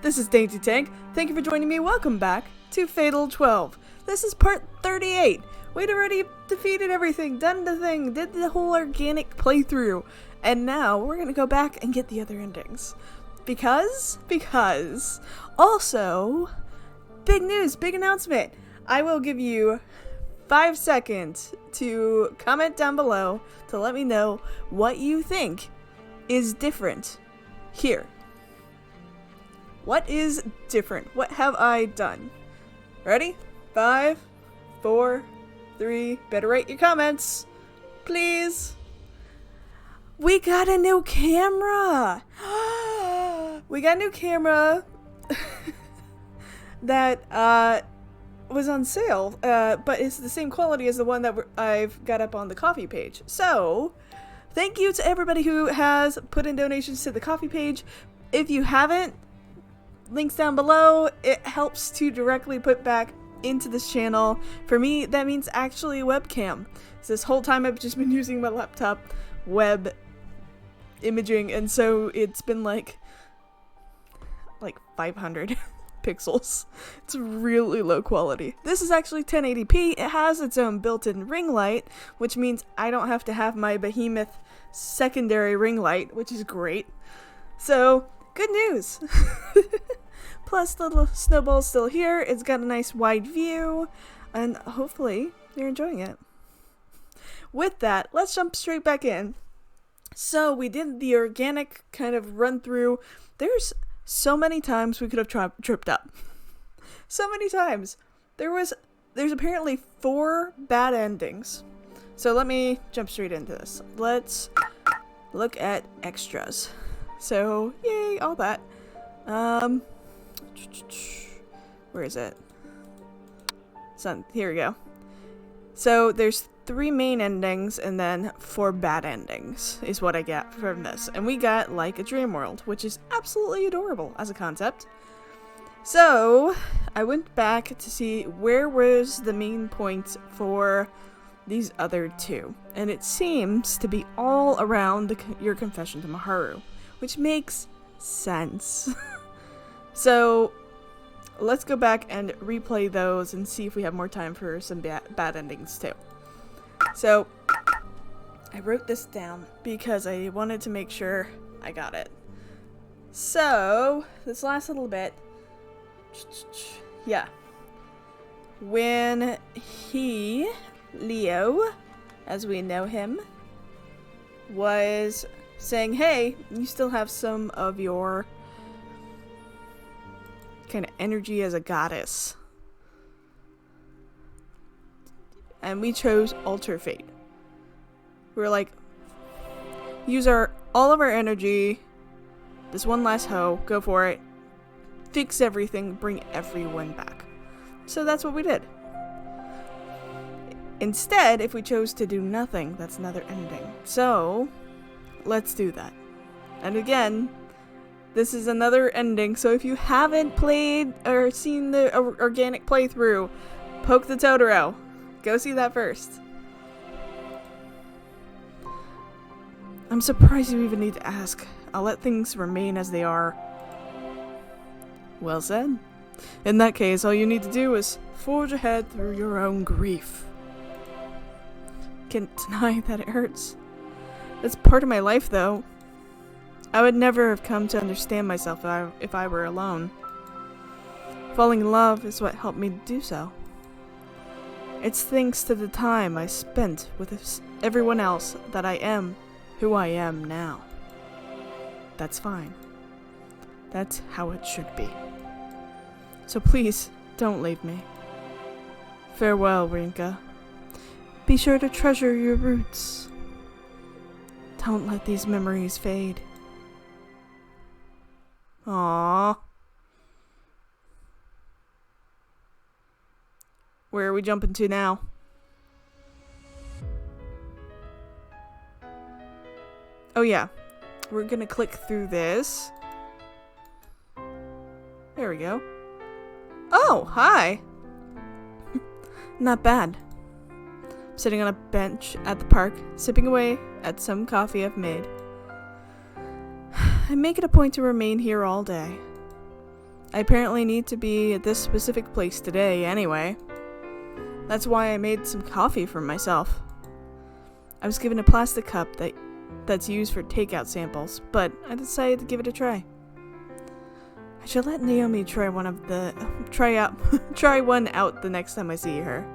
This is DaintyTank. Thank you for joining me. Welcome back to Fatal 12. This is part 38. We'd already defeated everything, done the thing, did the whole organic playthrough. And now we're gonna go back and get the other endings. Because, also, big news, big announcement. I will give you 5 seconds to comment down below to let me know what you think is different here. What is different? What have I done? Ready? 5, 4, 3, better rate your comments, please. We got a new camera. We got a new camera that was on sale, but it's the same quality as the one that I've got up on the Ko-fi page. So, thank you to everybody who has put in donations to the Ko-fi page. If you haven't, links down below. It helps to directly put back into this channel. For me, that means actually a webcam. So this whole time I've just been using my laptop web imaging, and so it's been like 500 pixels. It's really low quality. This is actually 1080p. It has its own built-in ring light, which means I don't have to have my behemoth secondary ring light, which is great. So, good news! Plus, the little snowball's still here. It's got a nice wide view, and hopefully you're enjoying it. With that, let's jump straight back in. So, we did the organic kind of run through. There's so many times we could have tripped up. So many times. There's apparently 4 bad endings. So let me jump straight into this. Let's look at extras. So, yay, all that. Where is it? Here we go. So there's 3 main endings and then 4 bad endings is what I get from this. And we got Like a Dream World, which is absolutely adorable as a concept. So I went back to see where was the main point for these other 2. And it seems to be all around your confession to Maharu, which makes sense. So let's go back and replay those and see if we have more time for some bad endings too. So, I wrote this down because I wanted to make sure I got it. So, this last little bit, yeah. When Leo, as we know him, was saying, hey, you still have some of your kind of energy as a goddess. And we chose Alter Fate. We were like, use all of our energy, this one last hoe, go for it, fix everything, bring everyone back. So that's what we did. Instead, if we chose to do nothing, that's another ending. So, let's do that. And again, this is another ending, so if you haven't played or seen the organic playthrough, poke the Totoro. Go see that first. I'm surprised you even need to ask. I'll let things remain as they are. Well said. In that case, all you need to do is forge ahead through your own grief. Can't deny that it hurts. It's part of my life, though. I would never have come to understand myself if I were alone. Falling in love is what helped me do so. It's thanks to the time I spent with everyone else that I am who I am now. That's fine. That's how it should be. So please, don't leave me. Farewell, Rinka. Be sure to treasure your roots. Don't let these memories fade. Aww. Where are we jumping to now? Oh yeah, we're gonna click through this. There we go. Oh, hi! Not bad. I'm sitting on a bench at the park, sipping away at some coffee I've made. I make it a point to remain here all day. I apparently need to be at this specific place today anyway. That's why I made some coffee for myself. I was given a plastic cup that's used for takeout samples, but I decided to give it a try. I should let Naomi try one out the next time I see her.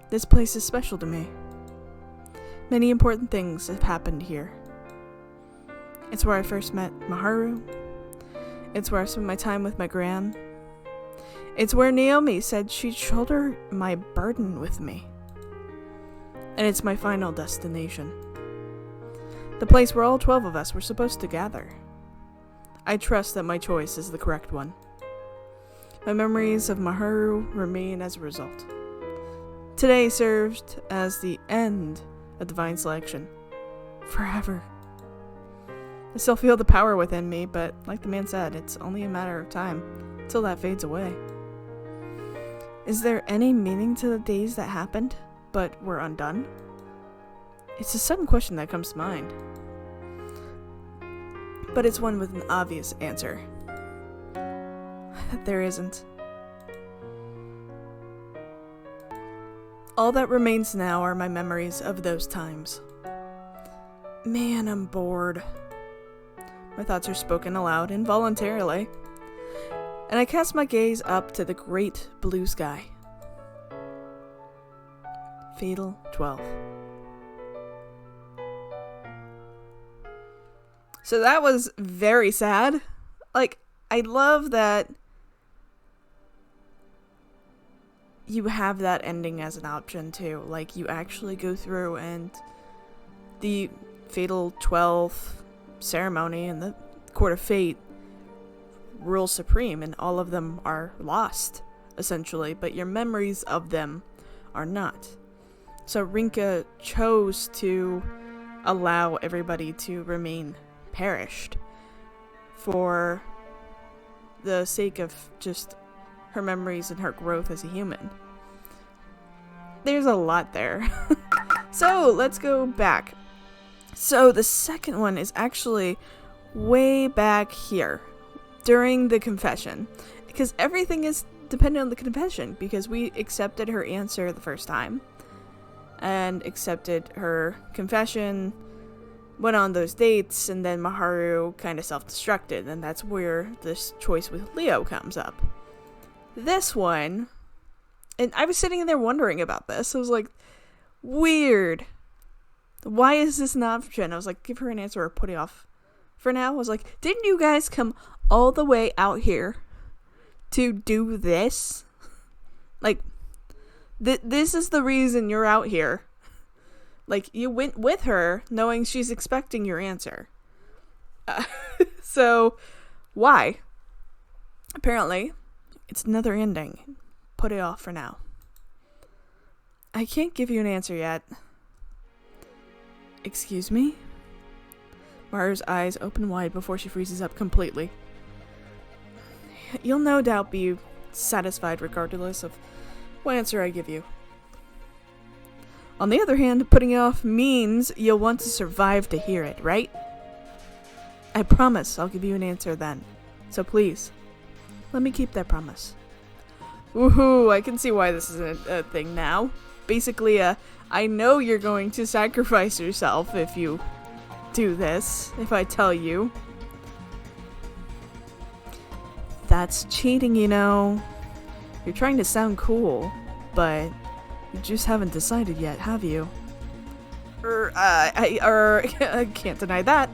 This place is special to me. Many important things have happened here. It's where I first met Maharu. It's where I spent my time with my gran. It's where Naomi said she'd shoulder my burden with me. And it's my final destination. The place where all 12 of us were supposed to gather. I trust that my choice is the correct one. My memories of Maharu remain as a result. Today served as the end of divine selection. Forever. I still feel the power within me, but like the man said, it's only a matter of time till that fades away. Is there any meaning to the days that happened, but were undone? It's a sudden question that comes to mind. But it's one with an obvious answer. There isn't. All that remains now are my memories of those times. Man, I'm bored. My thoughts are spoken aloud involuntarily, and I cast my gaze up to the great blue sky. Fatal 12. So that was very sad. Like, I love that you have that ending as an option too. Like, you actually go through and the Fatal 12 ceremony and the Court of Fate rules supreme, and all of them are lost, essentially, but your memories of them are not. So Rinka chose to allow everybody to remain perished for the sake of just her memories and her growth as a human. There's a lot there. So let's go back. So the second one is actually way back here during the confession, because everything is dependent on the confession, because we accepted her answer the first time and accepted her confession, went on those dates, and then Maharu kind of self-destructed, and that's where this choice with Leo comes up. This one, and I was sitting there wondering about this. I was like, weird. Why is this an option? I was like, give her an answer or put it off for now. I was like, didn't you guys come all the way out here to do this? Like, this is the reason you're out here. Like, you went with her knowing she's expecting your answer. So, why? Apparently, it's another ending. Put it off for now. I can't give you an answer yet. Excuse me? Maru's eyes open wide before she freezes up completely. You'll no doubt be satisfied regardless of what answer I give you. On the other hand, putting it off means you'll want to survive to hear it, right? I promise I'll give you an answer then. So please, let me keep that promise. Woohoo, I can see why this is a thing now. Basically, I know you're going to sacrifice yourself if you do this, if I tell you. That's cheating, you know. You're trying to sound cool, but you just haven't decided yet, have you? I can't deny that.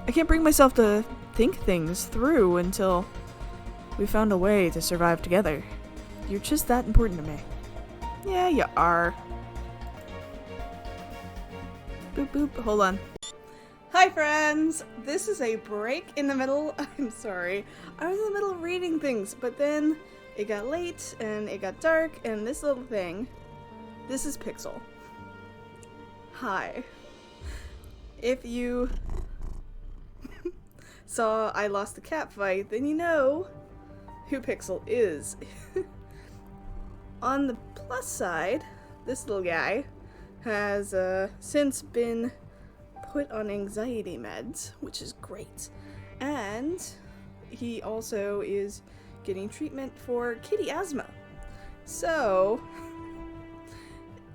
I can't bring myself to think things through until we found a way to survive together. You're just that important to me. Yeah, you are. Boop boop, hold on. Hi friends! This is a break in the middle. I'm sorry. I was in the middle of reading things, but then it got late and it got dark, and this little thing. This is Pixel. Hi. If you saw I lost the cat fight, then you know who Pixel is. On the plus side, this little guy has since been put on anxiety meds, which is great. And he also is getting treatment for kitty asthma. So,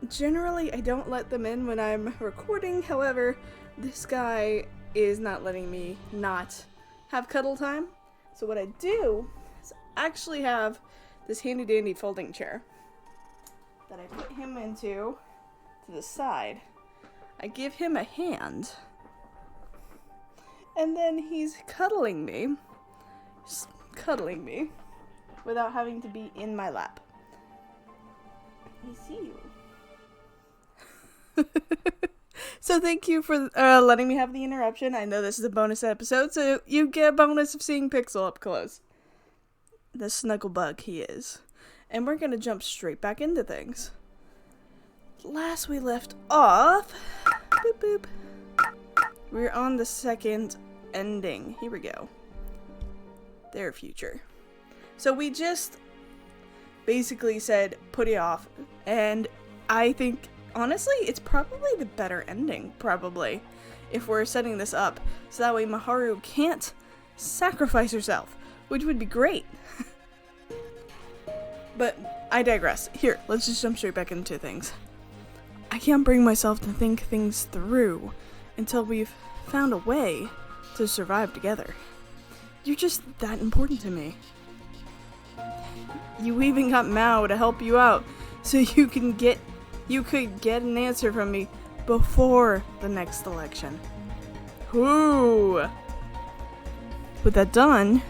generally I don't let them in when I'm recording. However, this guy is not letting me not have cuddle time. So what I do is actually have this handy dandy folding chair that I put him into to the side. I give him a hand, and then he's cuddling me, just cuddling me, without having to be in my lap. I see you. So thank you for letting me have the interruption. I know this is a bonus episode, so you get a bonus of seeing Pixel up close. The snuggle bug he is. And we're gonna jump straight back into things. Last we left off, boop boop, we're on the second ending. Here we go. Their future. So we just basically said put it off, and I think honestly it's probably the better ending, probably, if we're setting this up so that way Maharu can't sacrifice herself, which would be great. But I digress. Here, let's just jump straight back into things. I can't bring myself to think things through until we've found a way to survive together. You're just that important to me. You even got Mao to help you out so you could get an answer from me before the next election. Ooh. With that done,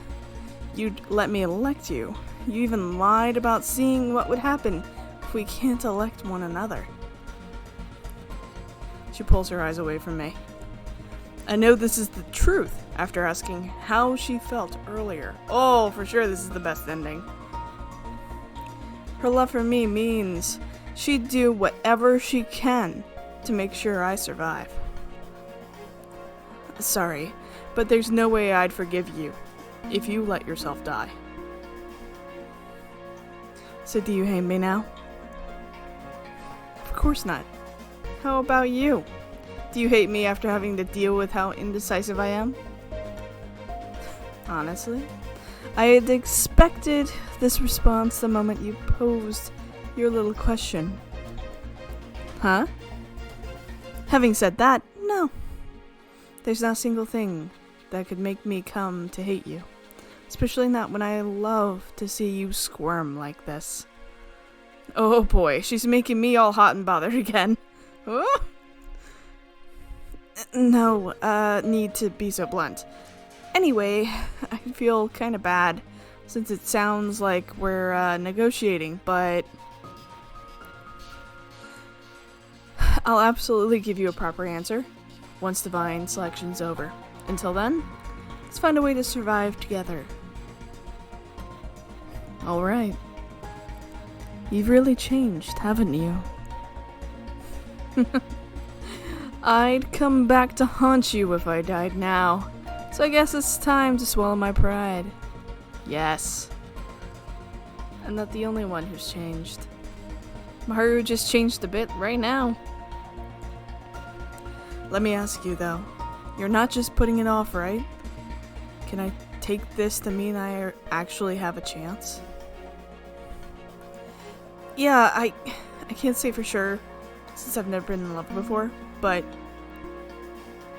you'd let me elect you. You even lied about seeing what would happen if we can't elect one another. She pulls her eyes away from me. I know this is the truth after asking how she felt earlier. Oh, for sure this is the best ending. Her love for me means she'd do whatever she can to make sure I survive. Sorry, but there's no way I'd forgive you if you let yourself die. So do you hate me now? Of course not. How about you? Do you hate me after having to deal with how indecisive I am? Honestly, I had expected this response the moment you posed your little question. Huh? Having said that, no. There's not a single thing that could make me come to hate you. Especially not when I love to see you squirm like this. Oh boy, she's making me all hot and bothered again. Oh. No, need to be so blunt. Anyway, I feel kind of bad since it sounds like we're negotiating, but I'll absolutely give you a proper answer once divine selection's over. Until then, let's find a way to survive together. Alright. You've really changed, haven't you? I'd come back to haunt you if I died now. So I guess it's time to swallow my pride. Yes. I'm not the only one who's changed. Maharu just changed a bit right now. Let me ask you though. You're not just putting it off, right? Can I take this to mean I actually have a chance? Yeah, I can't say for sure, since I've never been in love before, but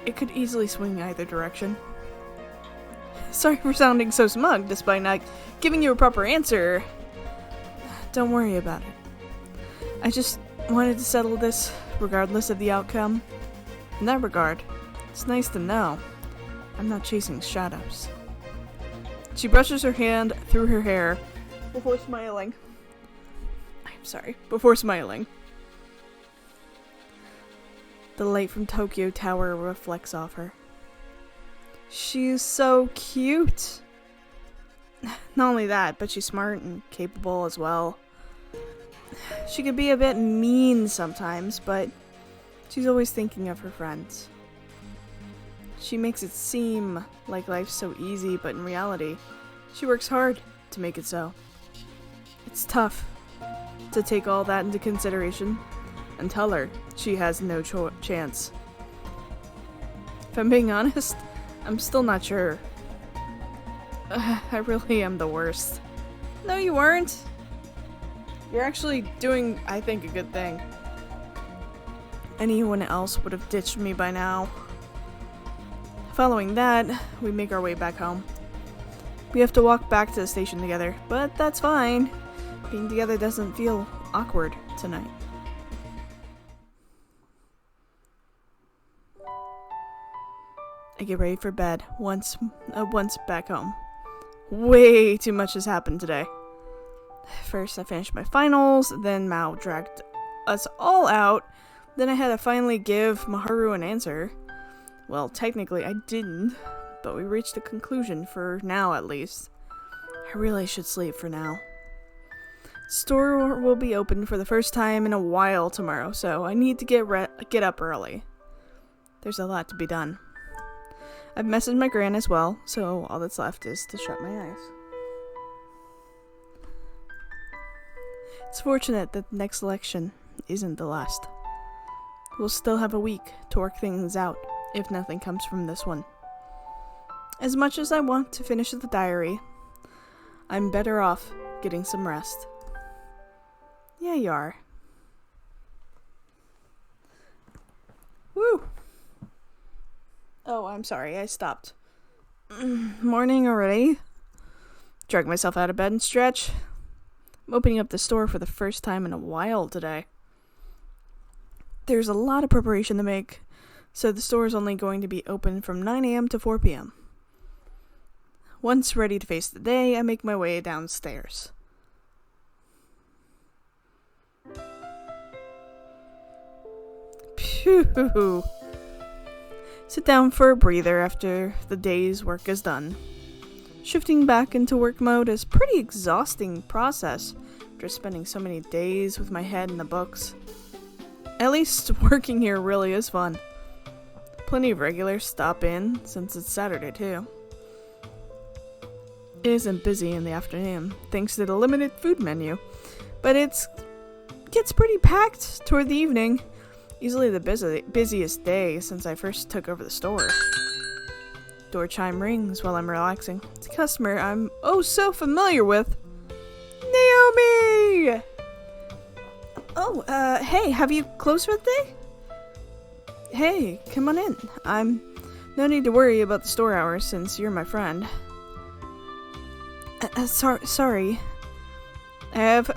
it could easily swing either direction. Sorry for sounding so smug despite not giving you a proper answer. Don't worry about it. I just wanted to settle this regardless of the outcome. In that regard, it's nice to know I'm not chasing shadows. She brushes her hand through her hair before smiling. Before smiling. The light from Tokyo Tower reflects off her. She's so cute. Not only that, but she's smart and capable as well. She could be a bit mean sometimes, but she's always thinking of her friends. She makes it seem like life's so easy, but in reality, she works hard to make it so. It's tough to take all that into consideration and tell her she has no chance. If I'm being honest, I'm still not sure. I really am the worst. No, you weren't. You're actually doing, I think, a good thing. Anyone else would have ditched me by now. Following that, we make our way back home. We have to walk back to the station together, but that's fine. Being together doesn't feel awkward tonight. I get ready for bed once back home. Way too much has happened today. First, I finished my finals, then Mao dragged us all out. Then I had to finally give Maharu an answer. Well, technically I didn't, but we reached a conclusion for now at least. I really should sleep for now. Store will be open for the first time in a while tomorrow, so I need to get up early. There's a lot to be done. I've messaged my gran as well, so all that's left is to shut my eyes. It's fortunate that the next election isn't the last. We'll still have a week to work things out, if nothing comes from this one. As much as I want to finish the diary, I'm better off getting some rest. Yeah, you are. Woo! Oh, I'm sorry, I stopped. Morning already? Drag myself out of bed and stretch. I'm opening up the store for the first time in a while today. There's a lot of preparation to make, so the store is only going to be open from 9 a.m. to 4 p.m. Once ready to face the day, I make my way downstairs. Phew. Sit down for a breather after the day's work is done. Shifting back into work mode is a pretty exhausting process after spending so many days with my head in the books. At least working here really is fun. Plenty of regulars stop in since it's Saturday too. It isn't busy in the afternoon thanks to the limited food menu, but it gets pretty packed toward the evening. Easily the busiest day since I first took over the store. Door chime rings while I'm relaxing. It's a customer I'm oh so familiar with. Naomi! Oh, hey, have you closed for the day? Hey, come on in. No need to worry about the store hours since you're my friend. Sorry. I have...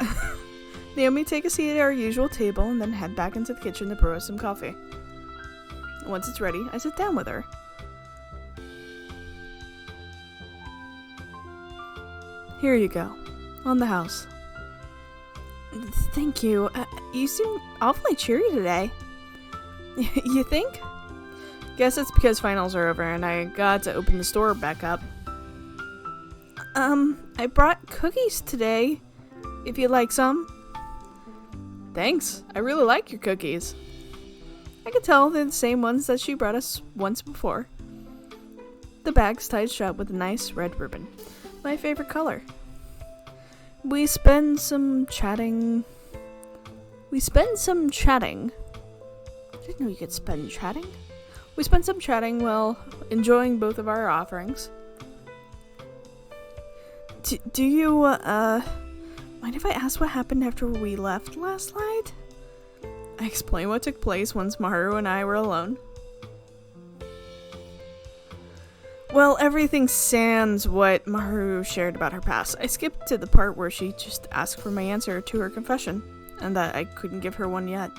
Naomi take a seat at our usual table and then head back into the kitchen to brew us some coffee. Once it's ready, I sit down with her. Here you go. On the house. Thank you. You seem awfully cheery today. You think? Guess it's because finals are over and I got to open the store back up. I brought cookies today. If you'd like some. Thanks. I really like your cookies. I could tell they're the same ones that she brought us once before. The bag's tied shut with a nice red ribbon. My favorite color. We spend some chatting. I didn't know you could spend chatting. We spent some chatting while enjoying both of our offerings. Do you, mind if I ask what happened after we left last night? I explain what took place once Maharu and I were alone. Well, everything sans what Maharu shared about her past. I skipped to the part where she just asked for my answer to her confession, and that I couldn't give her one yet.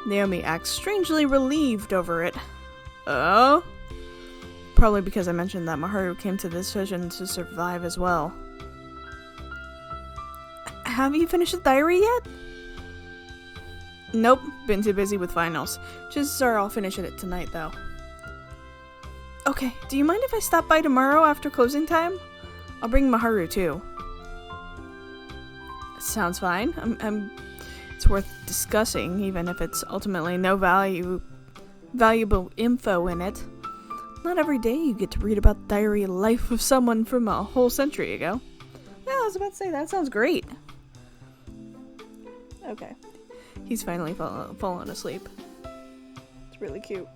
Naomi acts strangely relieved over it. Oh? Probably because I mentioned that Maharu came to this decision to survive as well. Have you finished the diary yet? Nope, been too busy with finals. Chances are I'll finish it tonight though. Okay, do you mind if I stop by tomorrow after closing time? I'll bring Maharu too. Sounds fine. It's worth discussing, even if it's ultimately no valuable info in it. Not every day you get to read about the diary life of someone from a whole century ago. Yeah, I was about to say, that sounds great. Okay. He's finally fallen asleep. It's really cute.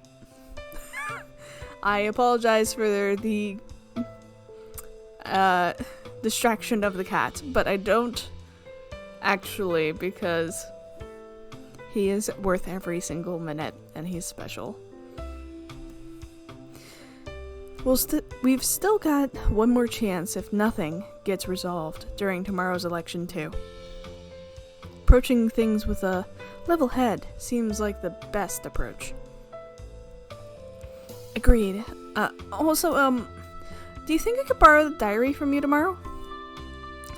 I apologize for the distraction of the cat, but I don't actually, because he is worth every single minute and he's special. We've still got one more chance if nothing gets resolved during tomorrow's election too. Approaching things with a level head seems like the best approach. Agreed. Also, do you think I could borrow the diary from you tomorrow?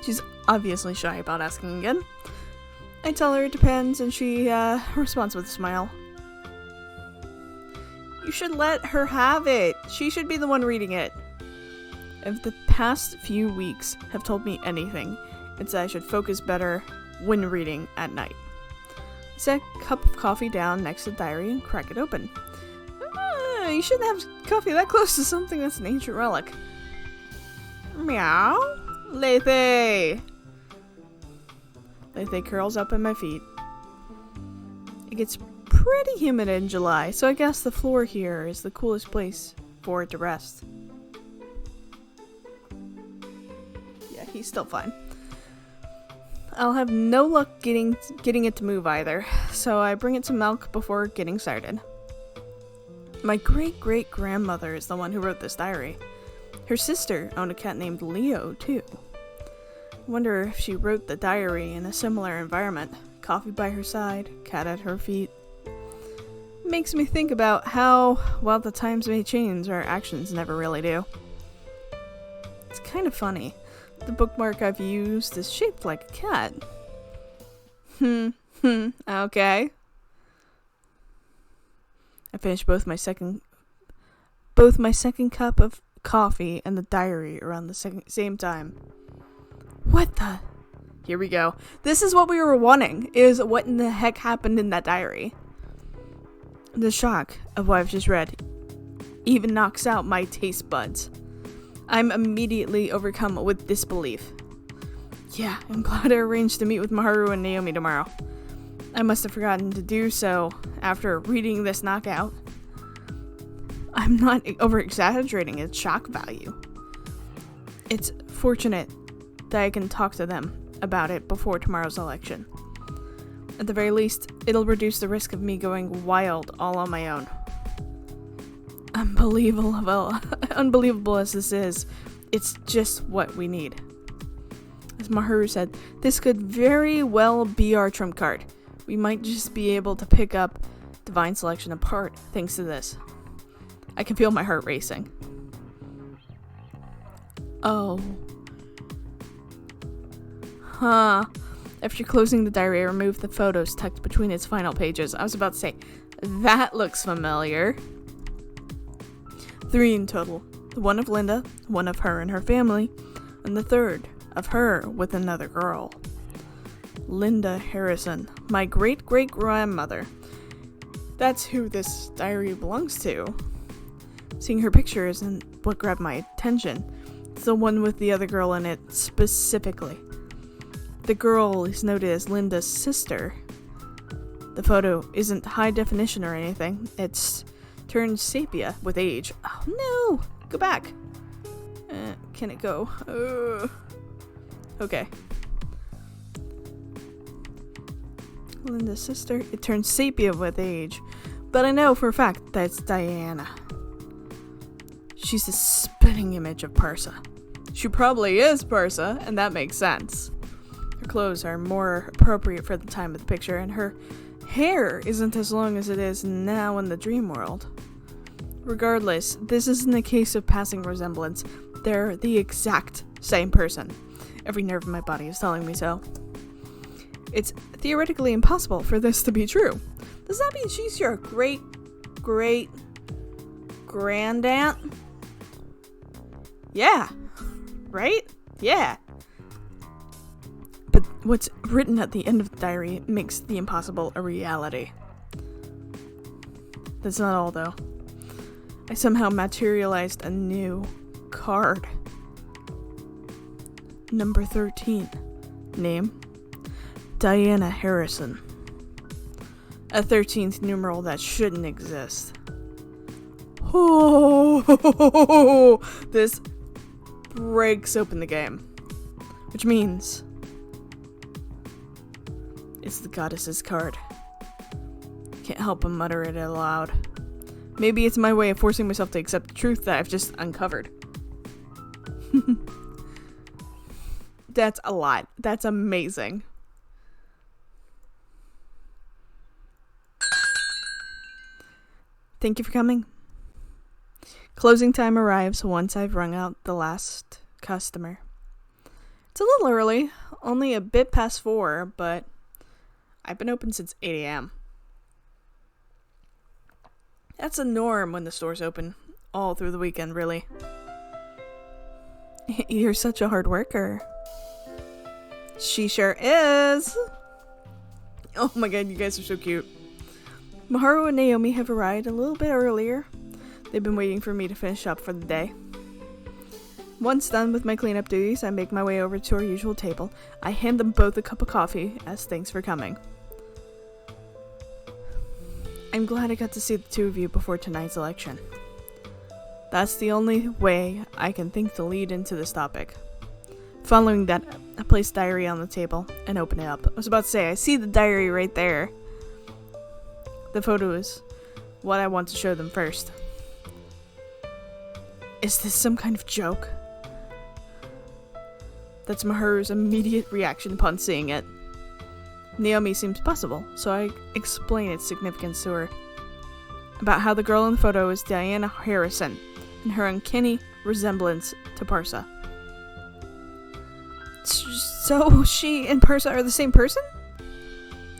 She's obviously shy about asking again. I tell her it depends, and she responds with a smile. You should let her have it. She should be the one reading it. If the past few weeks have told me anything, it's that I should focus better when reading at night. I set a cup of coffee down next to the diary and crack it open. You shouldn't have coffee that close to something that's an ancient relic. Meow. Lethe. Lethe curls up at my feet. It gets pretty humid in July, so I guess the floor here is the coolest place for it to rest. Yeah, he's still fine. I'll have no luck getting it to move either, so I bring it some milk before getting started. My great-great-grandmother is the one who wrote this diary. Her sister owned a cat named Leo, too. Wonder if she wrote the diary in a similar environment. Coffee by her side, cat at her feet. Makes me think about how, while the times may change, our actions never really do. It's kind of funny. The bookmark I've used is shaped like a cat. Okay. I finished both my second cup of coffee and the diary around the same time. What the? Here we go. This is what we were wanting, is what in the heck happened in that diary. The shock of what I've just read even knocks out my taste buds. I'm immediately overcome with disbelief. Yeah, I'm glad I arranged to meet with Maharu and Naomi tomorrow. I must have forgotten to do so after reading this knockout. I'm not over-exaggerating its shock value. It's fortunate that I can talk to them about it before tomorrow's election. At the very least, it'll reduce the risk of me going wild all on my own. Unbelievable as this is, it's just what we need. As Maharu said, this could very well be our trump card. We might just be able to pick up Divine Selection apart thanks to this. I can feel my heart racing. Oh. After closing the diary, I removed the photos tucked between its final pages. I was about to say, that looks familiar. 3 in total. The one of Linda, one of her and her family, and the third of her with another girl. Linda Harrison, my great-great-grandmother. That's who this diary belongs to. Seeing her picture isn't what grabbed my attention. It's the one with the other girl in it specifically. The girl is noted as Linda's sister. The photo isn't high definition or anything. It's turned sepia with age. Oh no! Go back. Can it go? Okay. Linda's sister. It turned sepia with age. But I know for a fact that's Diana. She's a spitting image of Parsa. She probably is Parsa, and that makes sense. Her clothes are more appropriate for the time of the picture, and her hair isn't as long as it is now in the dream world. Regardless, this isn't a case of passing resemblance. They're the exact same person. Every nerve in my body is telling me so. It's theoretically impossible for this to be true. Does that mean she's your great-great-grandaunt? Yeah. Right? Yeah. But what's written at the end of the diary makes the impossible a reality. That's not all, though. I somehow materialized a new card. Number 13. Name: Diana Harrison. A 13th numeral that shouldn't exist. Oh, this breaks open the game. Which means it's the goddess's card. Can't help but mutter it aloud. Maybe it's my way of forcing myself to accept the truth that I've just uncovered. That's a lot. That's amazing. Thank you for coming. Closing time arrives once I've rung out the last customer. It's a little early, only a bit past 4, but I've been open since 8 a.m. That's a norm when the store's open, all through the weekend, really. You're such a hard worker. She sure is! Oh my god, you guys are so cute. Maharu and Naomi have arrived a little bit earlier. They've been waiting for me to finish up for the day. Once done with my cleanup duties, I make my way over to our usual table. I hand them both a cup of coffee as thanks for coming. I'm glad I got to see the two of you before tonight's election. That's the only way I can think to lead into this topic. Following that, I place diary on the table and open it up. I was about to say, I see the diary right there. The photo is what I want to show them first. Is this some kind of joke? That's Maharu's immediate reaction upon seeing it. Naomi seems puzzled, so I explain its significance to her. About how the girl in the photo is Diana Harrison, and her uncanny resemblance to Parsa. So she and Parsa are the same person?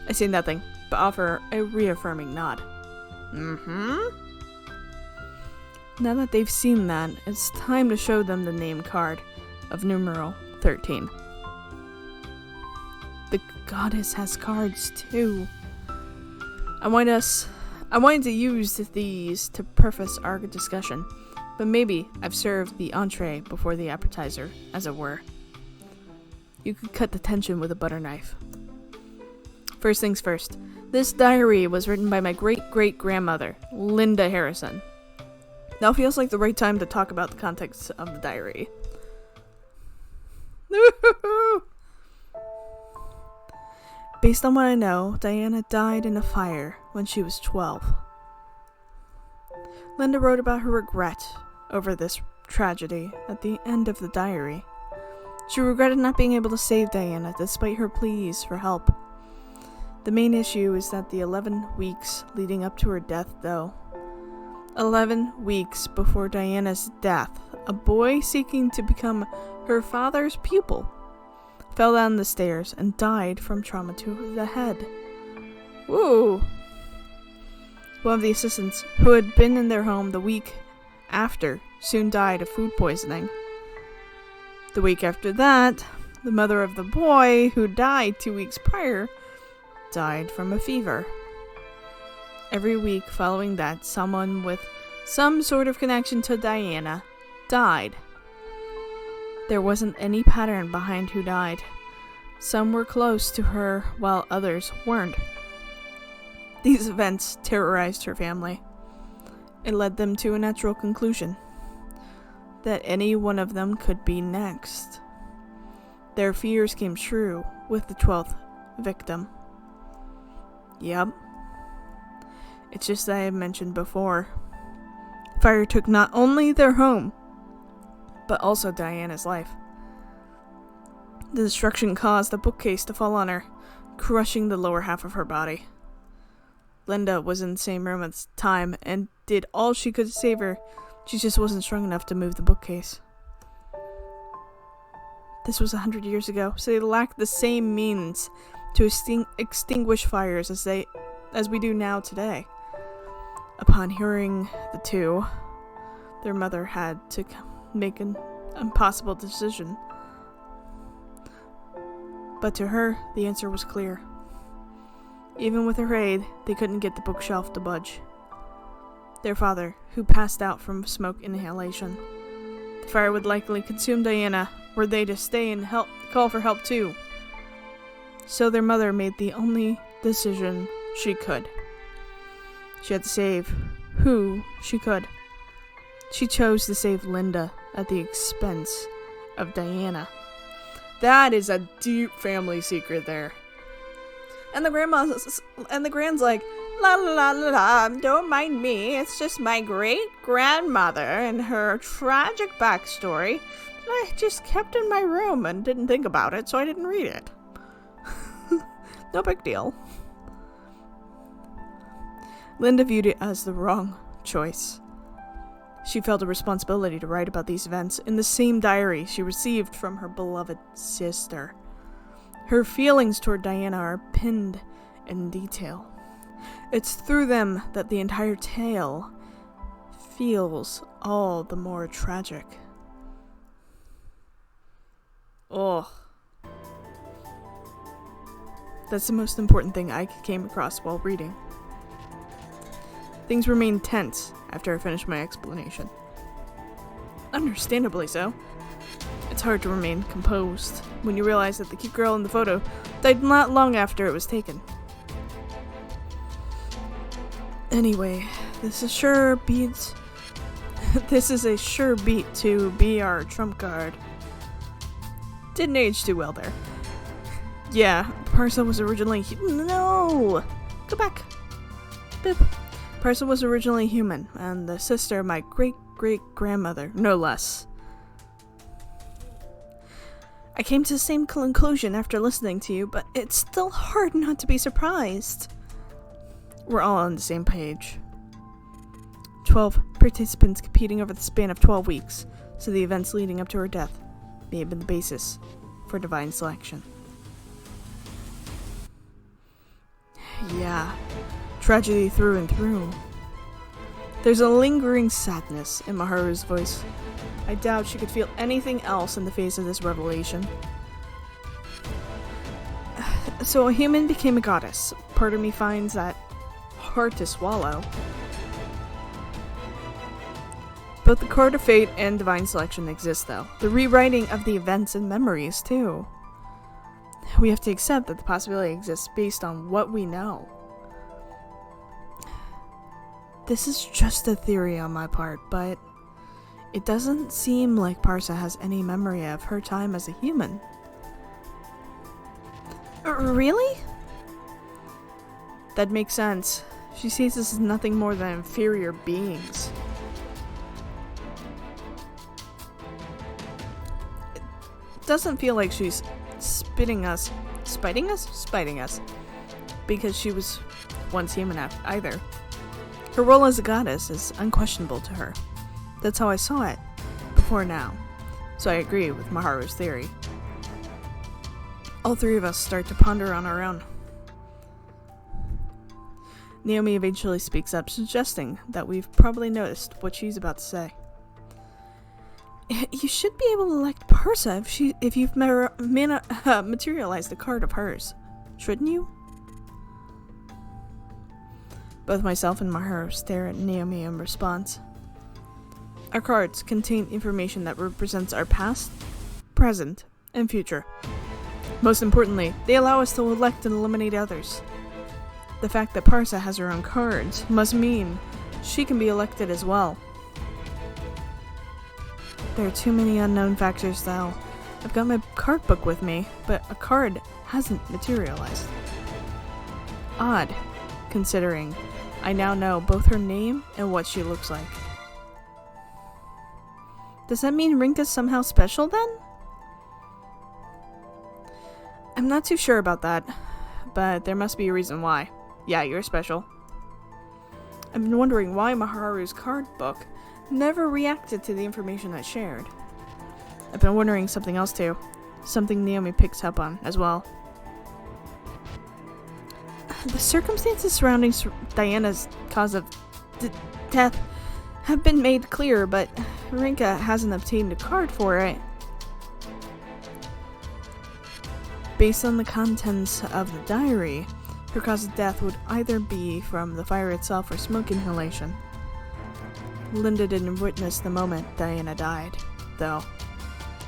I say nothing, but offer a reaffirming nod. Mm-hmm. Now that they've seen that, it's time to show them the name card of numeral 13. The goddess has cards too. I wanted to use these to preface our discussion, but maybe I've served the entree before the appetizer, as it were. You could cut the tension with a butter knife. First things first, this diary was written by my great-great-grandmother, Linda Harrison. Now feels like the right time to talk about the context of the diary. Based on what I know, Diana died in a fire when she was 12. Linda wrote about her regret over this tragedy at the end of the diary. She regretted not being able to save Diana despite her pleas for help. The main issue is that the 11 weeks leading up to her death, though. 11 weeks before Diana's death, a boy seeking to become her father's pupil fell down the stairs and died from trauma to the head. Woo! One of the assistants, who had been in their home the week after, soon died of food poisoning. The week after that, the mother of the boy, who died 2 weeks prior, died from a fever. Every week following that, someone with some sort of connection to Diana died. There wasn't any pattern behind who died. Some were close to her, while others weren't. These events terrorized her family. It led them to a natural conclusion that any one of them could be next. Their fears came true with the 12th victim. Yep. It's just that I mentioned before. Fire took not only their home, but also Diana's life. The destruction caused a bookcase to fall on her, crushing the lower half of her body. Linda was in the same room at the time and did all she could to save her. She just wasn't strong enough to move the bookcase. This was 100 years ago, so they lacked the same means to extinguish fires as we do now today. Upon hearing the two, their mother had to make an impossible decision. But to her, the answer was clear. Even with her aid, they couldn't get the bookshelf to budge. Their father, who passed out from smoke inhalation. The fire would likely consume Diana, were they to stay and call for help too. So their mother made the only decision she could. She had to save who she could. She chose to save Linda at the expense of Diana. That is a deep family secret there. And the grand's like, la la la la la, don't mind me. It's just my great-grandmother and her tragic backstory that I just kept in my room and didn't think about it, so I didn't read it. No big deal. Linda viewed it as the wrong choice. She felt a responsibility to write about these events in the same diary she received from her beloved sister. Her feelings toward Diana are pinned in detail. It's through them that the entire tale feels all the more tragic. Oh. That's the most important thing I came across while reading. Things remained tense after I finished my explanation. Understandably so. It's hard to remain composed when you realize that the cute girl in the photo died not long after it was taken. Anyway, this is a sure beat to be our trump card. Didn't age too well there. Yeah, Parsa was originally no! Go back. Bip. Parsa was originally human, and the sister of my great-great-grandmother, no less. I came to the same conclusion after listening to you, but it's still hard not to be surprised. We're all on the same page. 12 participants competing over the span of 12 weeks, so the events leading up to her death may have been the basis for divine selection. Yeah, tragedy through and through. There's a lingering sadness in Maharu's voice. I doubt she could feel anything else in the face of this revelation. So a human became a goddess. Part of me finds that hard to swallow. Both the card of fate and divine selection exist, though. The rewriting of the events and memories, too. We have to accept that the possibility exists based on what we know. This is just a theory on my part, but it doesn't seem like Parsa has any memory of her time as a human. Really? That makes sense. She sees us as nothing more than inferior beings. It doesn't feel like she's spiting us, because she was once human either. Her role as a goddess is unquestionable to her. That's how I saw it before now, so I agree with Maharu's theory. All three of us start to ponder on our own. Naomi eventually speaks up, suggesting that we've probably noticed what she's about to say. You should be able to elect Parsa if you've materialized a card of hers, shouldn't you? Both myself and Maharu stare at Naomi in response. Our cards contain information that represents our past, present, and future. Most importantly, they allow us to elect and eliminate others. The fact that Parsa has her own cards must mean she can be elected as well. There are too many unknown factors, though. I've got my card book with me, but a card hasn't materialized. Odd, considering I now know both her name and what she looks like. Does that mean Rinka's somehow special then? I'm not too sure about that, but there must be a reason why. Yeah, you're special. I've been wondering why Maharu's card book never reacted to the information I shared. I've been wondering something else too. Something Naomi picks up on as well. The circumstances surrounding Diana's cause of death have been made clear, but Rinka hasn't obtained a card for it. Based on the contents of the diary, her cause of death would either be from the fire itself or smoke inhalation. Linda didn't witness the moment Diana died, though.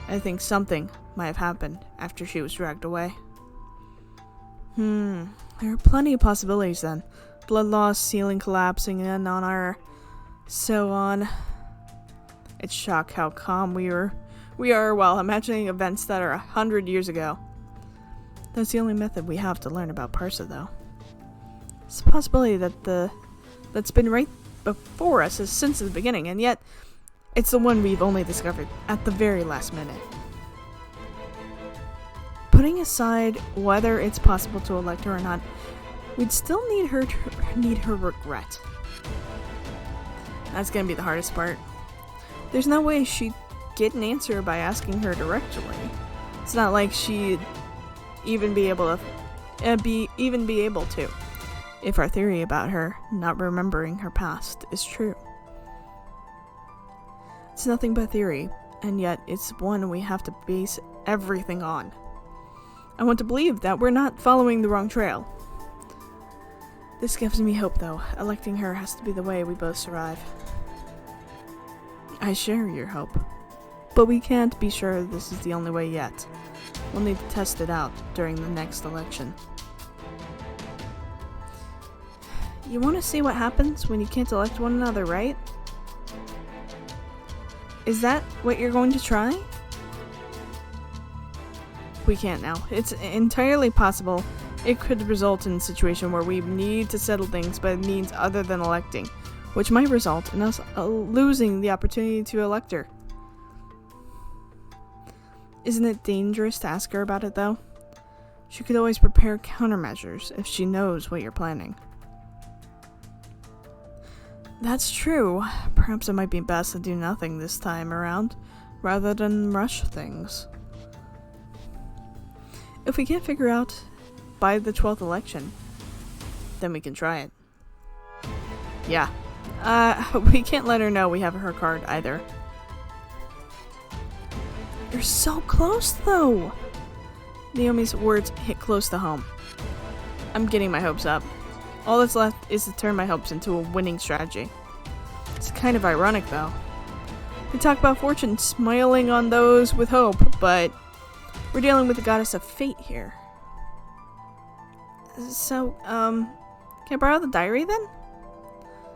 I think something might have happened after she was dragged away. There are plenty of possibilities then. Blood loss, ceiling collapsing in on her, so on. It's shocked how calm we were We are, well, imagining events that are 100 years ago. That's the only method we have to learn about Parsa, though. It's a possibility that's been right before us since the beginning, and yet it's the one we've only discovered at the very last minute. Putting aside whether it's possible to elect her or not, we'd still need her regret. That's gonna be the hardest part. There's no way she'd get an answer by asking her directly. It's not like she'd even be able to, if our theory about her not remembering her past is true. It's nothing but theory, and yet it's one we have to base everything on. I want to believe that we're not following the wrong trail. This gives me hope, though. Electing her has to be the way we both survive. I share your hope. But we can't be sure this is the only way yet. We'll need to test it out during the next election. You want to see what happens when you can't elect one another, right? Is that what you're going to try? We can't now. It's entirely possible it could result in a situation where we need to settle things by means other than electing, which might result in us losing the opportunity to elect her. Isn't it dangerous to ask her about it, though? She could always prepare countermeasures if she knows what you're planning. That's true. Perhaps it might be best to do nothing this time around, rather than rush things. If we can't figure out by the 12th election, then we can try it. Yeah. We can't let her know we have her card either. You're so close, though! Naomi's words hit close to home. I'm getting my hopes up. All that's left is to turn my hopes into a winning strategy. It's kind of ironic, though. We talk about fortune smiling on those with hope, but we're dealing with the goddess of fate here. So, can I borrow the diary then?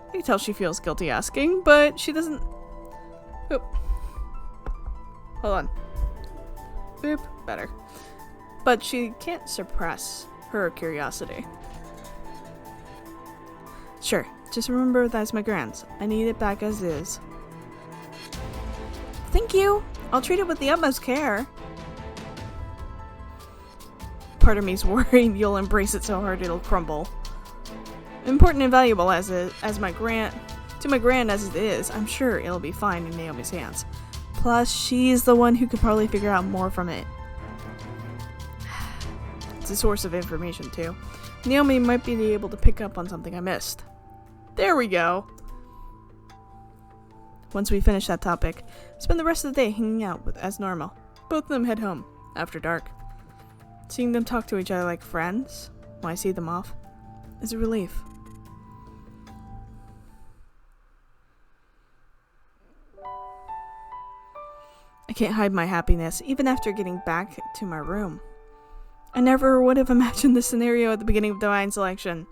I can tell she feels guilty asking, but she doesn't... Oop. Hold on. Boop. Better. But she can't suppress her curiosity. Sure. Just remember that's my grand's. I need it back as is. Thank you. I'll treat it with the utmost care. Part of me's worried you'll embrace it so hard it'll crumble. Important and valuable as my grand as it is, I'm sure it'll be fine in Naomi's hands. Plus, she's the one who could probably figure out more from it. It's a source of information, too. Naomi might be able to pick up on something I missed. There we go! Once we finish that topic, spend the rest of the day hanging out as normal. Both of them head home, after dark. Seeing them talk to each other like friends, when I see them off, is a relief. I can't hide my happiness, even after getting back to my room. I never would have imagined this scenario at the beginning of Divine Selection.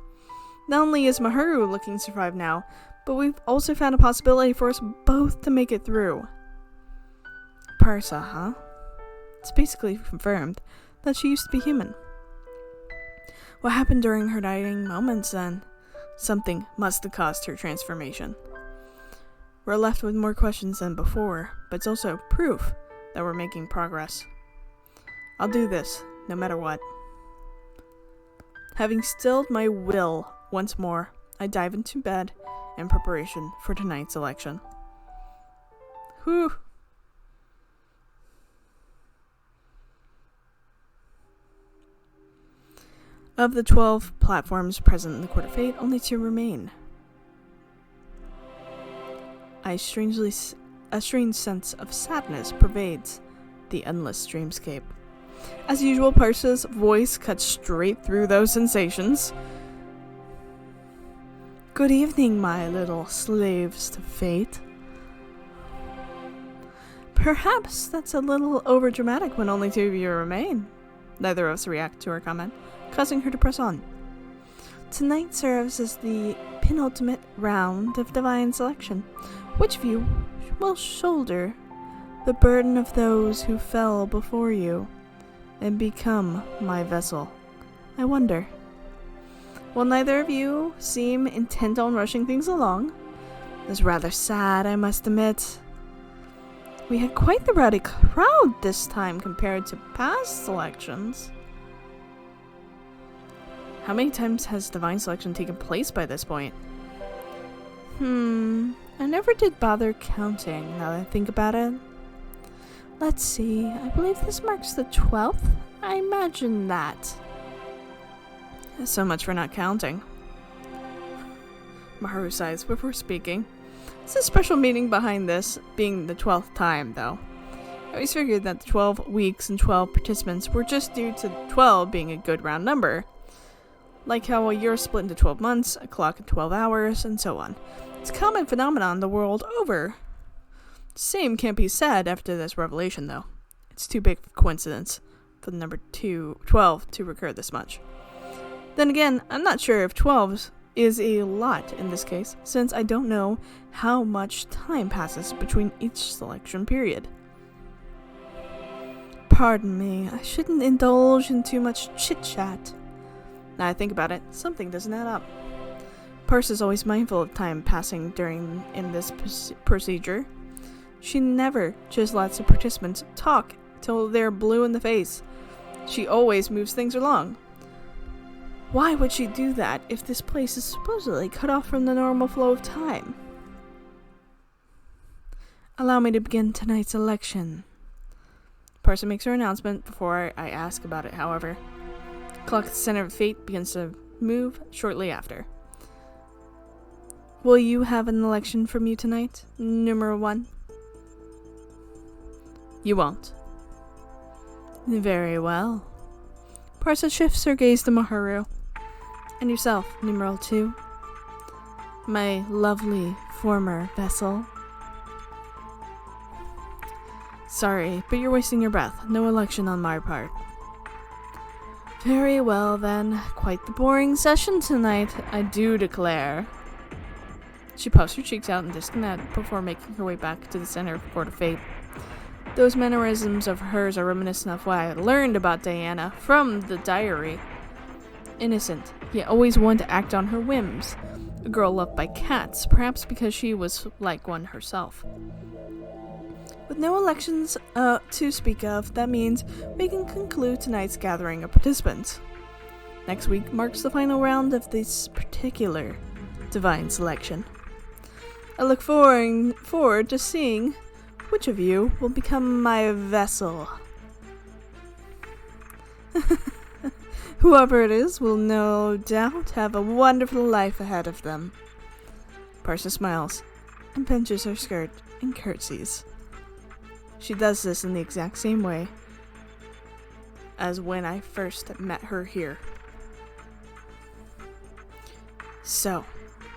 Not only is Maharu looking to survive now, but we've also found a possibility for us both to make it through. Parsa, huh? It's basically confirmed that she used to be human. What happened during her dying moments then? Something must have caused her transformation. We're left with more questions than before, but it's also proof that we're making progress. I'll do this, no matter what. Having stilled my will once more, I dive into bed in preparation for tonight's election. Whew. Of the 12 platforms present in the Court of Fate, only 2 remain. A strange sense of sadness pervades the endless dreamscape. As usual, Parsa's voice cuts straight through those sensations. Good evening, my little slaves to fate. Perhaps that's a little overdramatic when only 2 of you remain. Neither of us react to her comment, causing her to press on. Tonight serves as the penultimate round of Divine Selection. Which of you will shoulder the burden of those who fell before you and become my vessel. I wonder. While neither of you seem intent on rushing things along, it's rather sad, I must admit. We had quite the rowdy crowd this time compared to past selections. How many times has divine selection taken place by this point? I never did bother counting, now that I think about it. Let's see, I believe this marks the 12th? I imagine that. So much for not counting. Maharu sighs before speaking. There's a special meaning behind this being the 12th time, though. I always figured that the 12 weeks and 12 participants were just due to 12 being a good round number. Like how a year is split into 12 months, a clock in 12 hours, and so on. It's a common phenomenon the world over. Same can't be said after this revelation, though. It's too big of a coincidence for the number 12 to recur this much. Then again, I'm not sure if 12 is a lot in this case, since I don't know how much time passes between each selection period. Pardon me, I shouldn't indulge in too much chit-chat. Now I think about it, something doesn't add up. Parse is always mindful of time passing in this procedure. She never just lets the participants talk till they're blue in the face. She always moves things along. Why would she do that if this place is supposedly cut off from the normal flow of time? Allow me to begin tonight's election. Parse makes her announcement before I ask about it, however. The clock at the center of fate begins to move shortly after. Will you have an election from you tonight, numero 1? You won't. Very well. Parsa shifts her gaze to Maharu. And yourself, numeral 2. My lovely former vessel. Sorry, but you're wasting your breath. No election on my part. Very well then. Quite the boring session tonight, I do declare. She puffs her cheeks out in discontent before making her way back to the center of the Court of Fate. Those mannerisms of hers are reminiscent of what I learned about Diana from the diary. Innocent, yet always one to act on her whims. A girl loved by cats, perhaps because she was like one herself. With no elections to speak of, that means we can conclude tonight's gathering of participants. Next week marks the final round of this particular divine selection. I look forward to seeing which of you will become my vessel. Whoever it is will no doubt have a wonderful life ahead of them. Parsa smiles and pinches her skirt and curtsies. She does this in the exact same way as when I first met her here. So,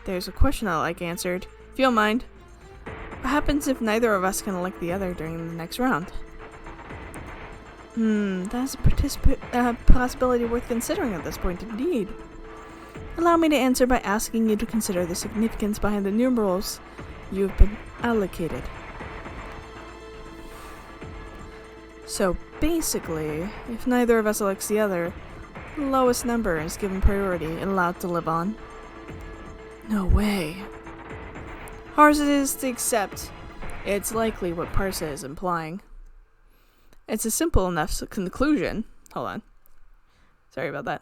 there's a question I'd like answered, if you don't mind. What happens if neither of us can elect the other during the next round? That's a possibility worth considering at this point, indeed. Allow me to answer by asking you to consider the significance behind the numerals you have been allocated. So basically, if neither of us elects the other, the lowest number is given priority and allowed to live on. No way. Hard as it is to accept, it's likely what Parsa is implying. It's a simple enough conclusion. Hold on. Sorry about that.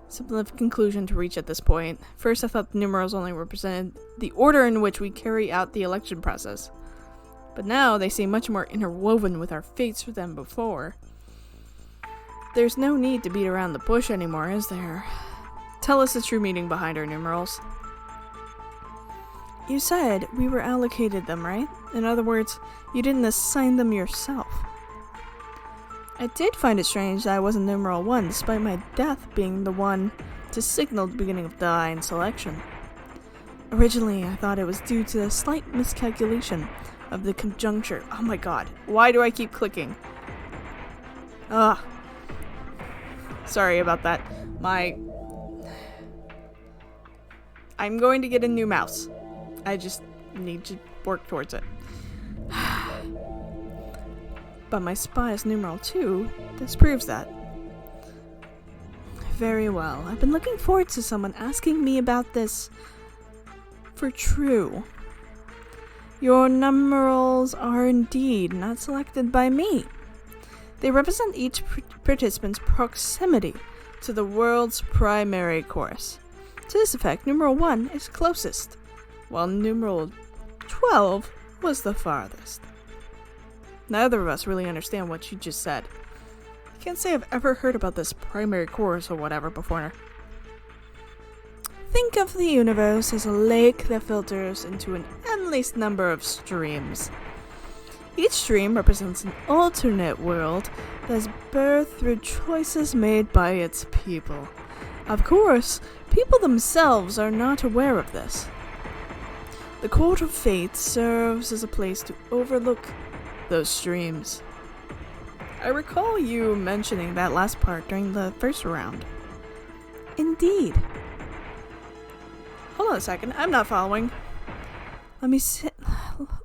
Simple enough conclusion to reach at this point. First, I thought the numerals only represented the order in which we carry out the election process. But now they seem much more interwoven with our fates than before. There's no need to beat around the bush anymore, is there? Tell us the true meaning behind our numerals. You said we were allocated them, right? In other words, you didn't assign them yourself. I did find it strange that I wasn't numeral 1, despite my death being the one to signal the beginning of divine selection. Originally, I thought it was due to a slight miscalculation of the conjuncture. Oh my god, why do I keep clicking? Sorry about that. I'm going to get a new mouse. I just need to work towards it. But my spy is numeral 2. This proves that. Very well. I've been looking forward to someone asking me about this for true. Your numerals are indeed not selected by me. They represent each participant's proximity to the world's primary course. To this effect, numeral 1 is closest, while numeral 12 was the farthest. Neither of us really understand what she just said. I can't say I've ever heard about this primary course or whatever before. Think of the universe as a lake that filters into an endless number of streams. Each stream represents an alternate world that is birthed through choices made by its people. Of course, people themselves are not aware of this. The Court of Fate serves as a place to overlook those streams. I recall you mentioning that last part during the first round. Indeed. Hold on a second, I'm not following.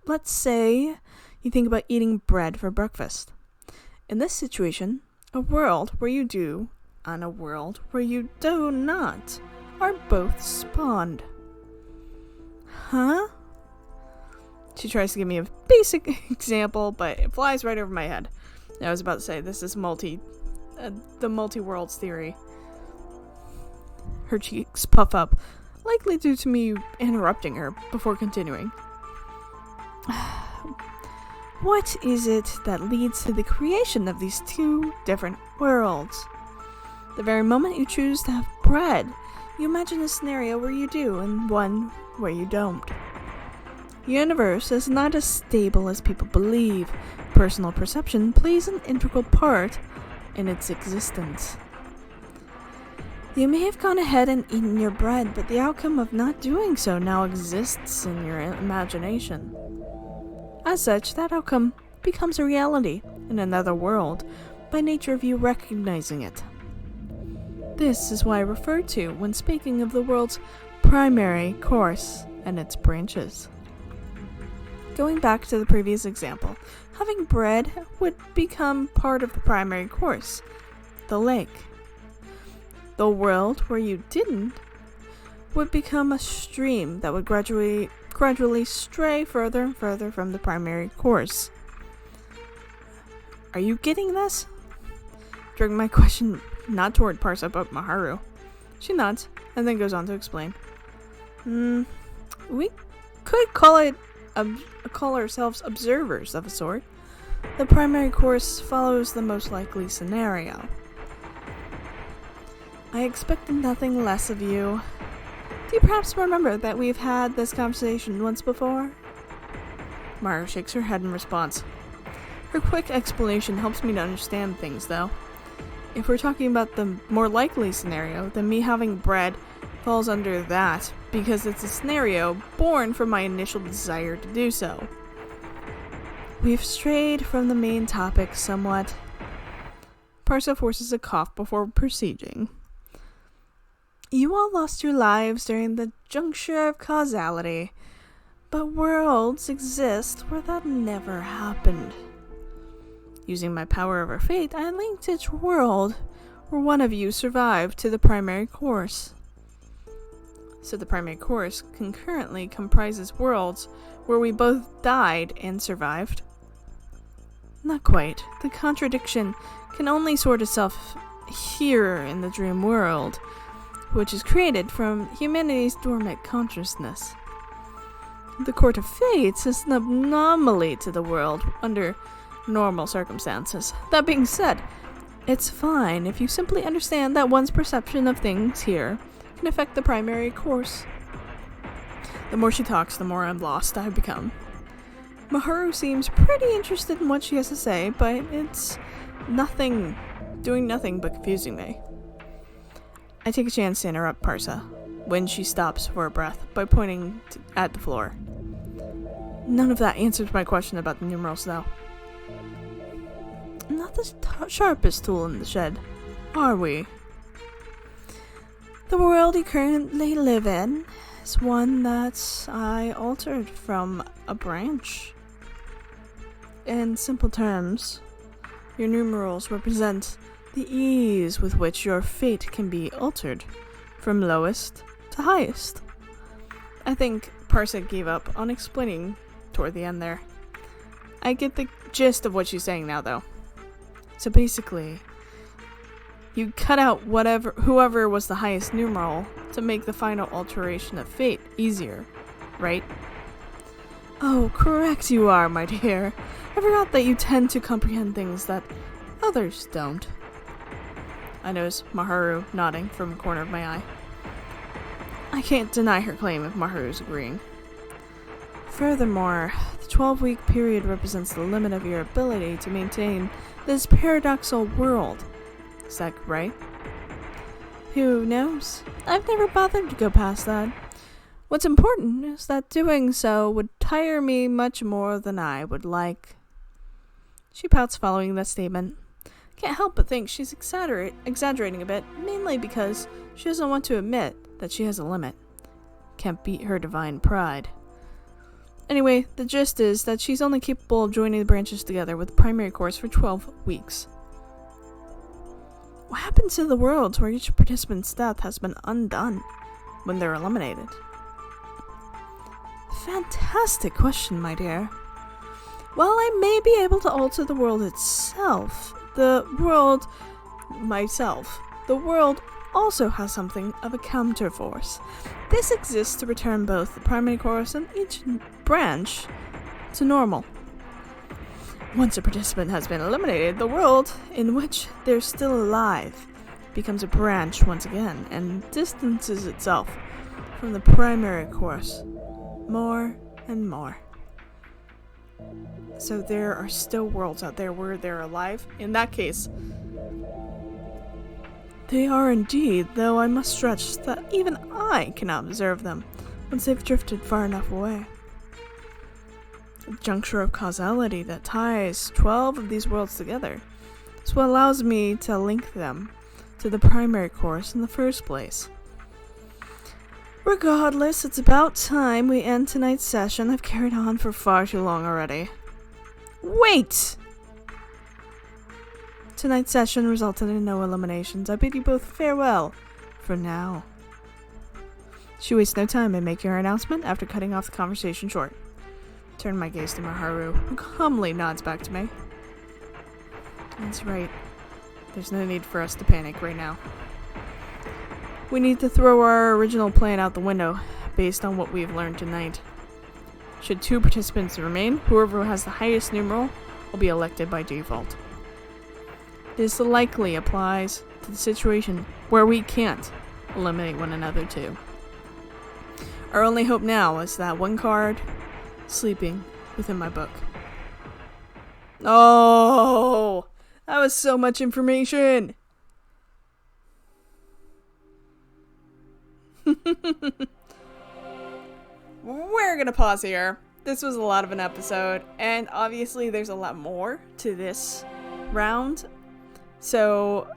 Let's say you think about eating bread for breakfast. In this situation, a world where you do and a world where you do not are both spawned. Huh? She tries to give me a basic example, but it flies right over my head. I was about to say, this is the multi-worlds theory. Her cheeks puff up, likely due to me interrupting her before continuing. What is it that leads to the creation of these two different worlds? The very moment you choose to have bread, you imagine a scenario where you do and one where you don't. The universe is not as stable as people believe. Personal perception plays an integral part in its existence. You may have gone ahead and eaten your bread, but the outcome of not doing so now exists in your imagination. As such, that outcome becomes a reality in another world by nature of you recognizing it. This is what I refer to when speaking of the world's primary course and its branches. Going back to the previous example, having bread would become part of the primary course, the lake. The world where you didn't would become a stream that would gradually stray further and further from the primary course. Are you getting this? During my question, not toward Parsa but Maharu, she nods and then goes on to explain. We could call ourselves observers of a sort. The primary course follows the most likely scenario. I expected nothing less of you. Do you perhaps remember that we've had this conversation once before? Maharu shakes her head in response. Her quick explanation helps me to understand things, though. If we're talking about the more likely scenario, then me having bread falls under that, because it's a scenario born from my initial desire to do so. We've strayed from the main topic somewhat. Parsa forces a cough before proceeding. You all lost your lives during the juncture of causality, but worlds exist where that never happened. Using my power over fate, I linked each world where one of you survived to the primary course. So the primary course concurrently comprises worlds where we both died and survived? Not quite. The contradiction can only sort itself here in the dream world, which is created from humanity's dormant consciousness. The Court of Fates is an anomaly to the world under normal circumstances. That being said, it's fine if you simply understand that one's perception of things here can affect the primary course. The more she talks, the more I'm lost I become. Maharu seems pretty interested in what she has to say, but it's doing nothing but confusing me. I take a chance to interrupt Parsa when she stops for a breath by pointing at the floor. None of that answers my question about the numerals, though. Not the sharpest tool in the shed. are we? The world you currently live in is one that I altered from a branch. In simple terms, your numerals represent the ease with which your fate can be altered, from lowest to highest. I think Parsec gave up on explaining toward the end there. I get the gist of what she's saying now, though. So basically, you cut out whoever was the highest numeral to make the final alteration of fate easier, right? Oh, correct you are, my dear. I forgot that you tend to comprehend things that others don't. I notice Maharu nodding from a corner of my eye. I can't deny her claim if Maharu's agreeing. Furthermore, the 12-week period represents the limit of your ability to maintain this paradoxical world. Is that right? Who knows? I've never bothered to go past that. What's important is that doing so would tire me much more than I would like. She pouts following that statement. Can't help but think she's exaggerating a bit, mainly because she doesn't want to admit that she has a limit. Can't beat her divine pride. Anyway, the gist is that she's only capable of joining the branches together with the primary course for 12 weeks. What happens to the worlds where each participant's death has been undone when they're eliminated? Fantastic question, my dear. While I may be able to alter the world itself, the world also has something of a counterforce. This exists to return both the primary course and each branch to normal. Once a participant has been eliminated, the world in which they're still alive becomes a branch once again and distances itself from the primary course more and more. So there are still worlds out there where they're alive. In that case, they are indeed, though I must stress that even I cannot observe them once they've drifted far enough away. The juncture of causality that ties 12 of these worlds together is what allows me to link them to the primary course in the first place. Regardless, it's about time we end tonight's session. I've carried on for far too long already. Wait! Tonight's session resulted in no eliminations. I bid you both farewell for now. She wastes no time in making her announcement after cutting off the conversation short. Turn my gaze to Maharu, who calmly nods back to me. That's right. There's no need for us to panic right now. We need to throw our original plan out the window, based on what we've learned tonight. Should 2 participants remain, whoever has the highest numeral will be elected by default. This likely applies to the situation where we can't eliminate one another too. Our only hope now is that one card sleeping within my book. Oh, that was so much information. We're gonna pause here. This was a lot of an episode, and obviously there's a lot more to this round. So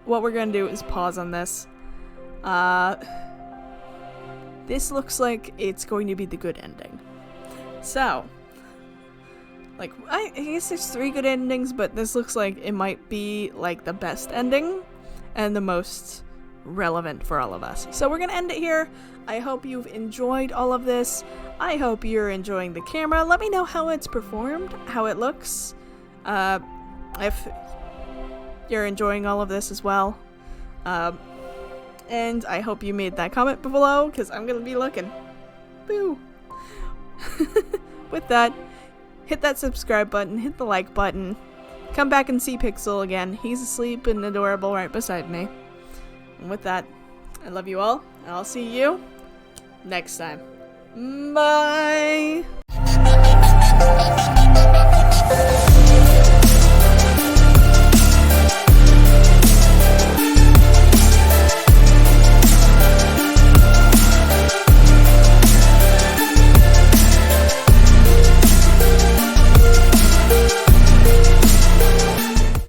what we're gonna do is pause on this. This looks like it's going to be the good ending. So, like, I guess there's 3 good endings, but this looks like it might be, like, the best ending and the most relevant for all of us. So we're gonna end it here. I hope you've enjoyed all of this. I hope you're enjoying the camera. Let me know how it's performed, how it looks. If you're enjoying all of this as well. And I hope you made that comment below, because I'm gonna be looking. Boo! With that, hit that subscribe button, hit the like button. Come back and see Pixel again. He's asleep and adorable right beside me. And with that, I love you all, and I'll see you next time. Bye!